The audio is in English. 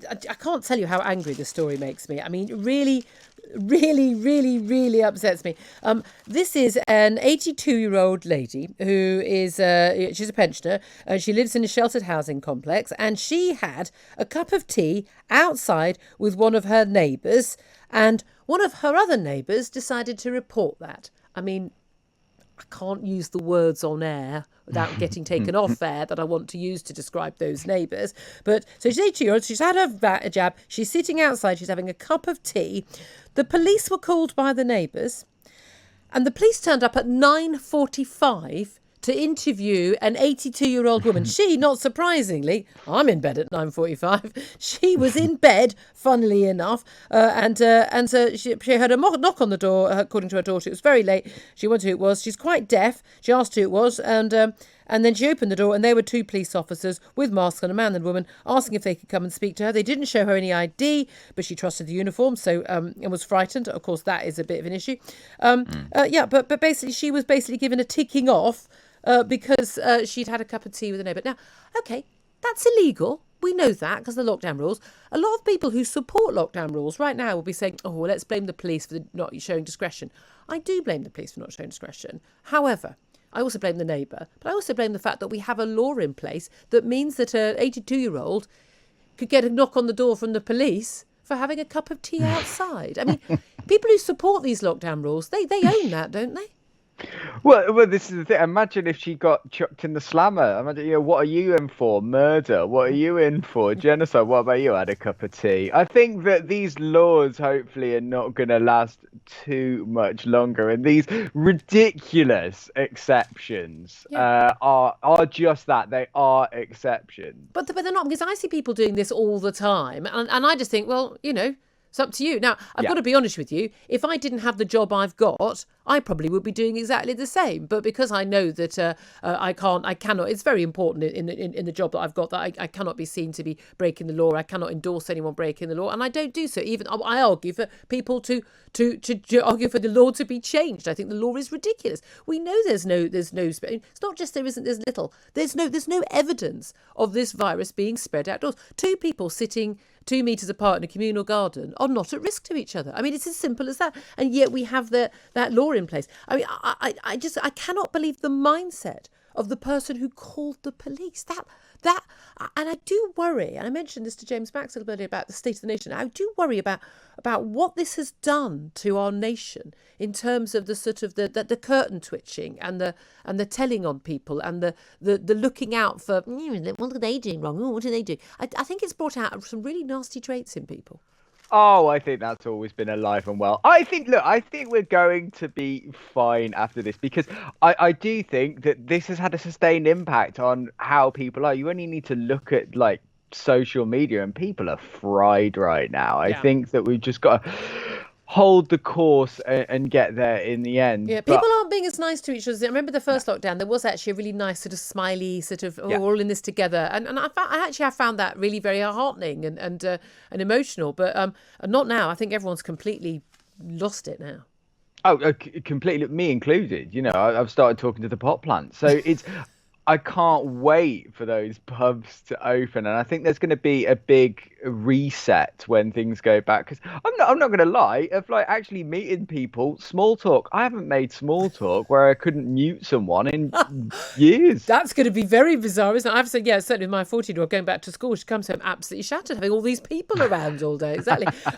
I can't tell you how angry this story makes me. I mean, really, really, really, really upsets me. This is an 82-year-old lady who is, she's a pensioner. She lives in a sheltered housing complex, and she had a cup of tea outside with one of her neighbours, and one of her other neighbours decided to report that. I mean, I can't use the words on air without getting taken off air that I want to use to describe those neighbours. But so she's 82-year-old, she's had her jab, she's sitting outside, she's having a cup of tea. The police were called by the neighbours, and the police turned up at 9:45 to interview an 82-year-old woman. She, not surprisingly, I'm in bed at 9:45. She was in bed, funnily enough, and so she heard a knock on the door. According to her daughter, it was very late. She wondered who it was. She's quite deaf. She asked who it was, and then she opened the door, and there were two police officers with masks on, a man and a woman, asking if they could come and speak to her. They didn't show her any ID, but she trusted the uniform, so and was frightened. Of course, that is a bit of an issue. But basically, she was basically given a ticking off. Because she'd had a cup of tea with a neighbour. Now, OK, that's illegal. We know that because of the lockdown rules. A lot of people who support lockdown rules right now will be saying, oh, well, let's blame the police for not showing discretion. I do blame the police for not showing discretion. However, I also blame the neighbour. But I also blame the fact that we have a law in place that means that an 82-year-old could get a knock on the door from the police for having a cup of tea outside. I mean, people who support these lockdown rules, they own that, don't they? Well, this is the thing. Imagine if she got chucked in the slammer. Imagine, what are you in for? Murder. What are you in for? Genocide. What about you? Had a cup of tea. I think that these laws hopefully are not going to last too much longer, and these ridiculous exceptions are just that. They are exceptions. But they're not, because I see people doing this all the time, and I just think, well, it's up to you. Now, I've got to be honest with you. If I didn't have the job I've got, I probably would be doing exactly the same. But because I know that I cannot, it's very important in the job that I've got that I cannot be seen to be breaking the law. I cannot endorse anyone breaking the law. And I don't do so. Even I argue for people to argue for the law to be changed. I think the law is ridiculous. We know there's no, it's not just there's little. There's no evidence of this virus being spread outdoors. Two people sitting 2 metres apart in a communal garden are not at risk to each other. I mean, it's as simple as that. And yet we have that law in place. I mean, I cannot believe the mindset of the person who called the police. And I do worry, and I mentioned this to James Maxwell earlier about the state of the nation. I do worry about what this has done to our nation in terms of the sort of the curtain twitching and the telling on people and the looking out for what are they doing wrong? Oh, what are they doing? I think it's brought out some really nasty traits in people. Oh, I think that's always been alive and well. I think we're going to be fine after this, because I do think that this has had a sustained impact on how people are. You only need to look at social media, and people are fried right now. I think that we've just got to hold the course and get there in the end. Yeah, people aren't being as nice to each other. I remember the first lockdown, there was actually a really nice sort of smiley sort of, we're all in this together. And I found that really very heartening and emotional. But not now. I think everyone's completely lost it now. Oh, completely, me included. I've started talking to the pot plant. So I can't wait for those pubs to open, and I think there's going to be a big reset when things go back. Because I'm not going to lie, of actually meeting people, small talk. I haven't made small talk where I couldn't mute someone in years. That's going to be very bizarre, isn't it? I've said, certainly my 14-year-old going back to school, she comes home absolutely shattered, having all these people around all day. Exactly.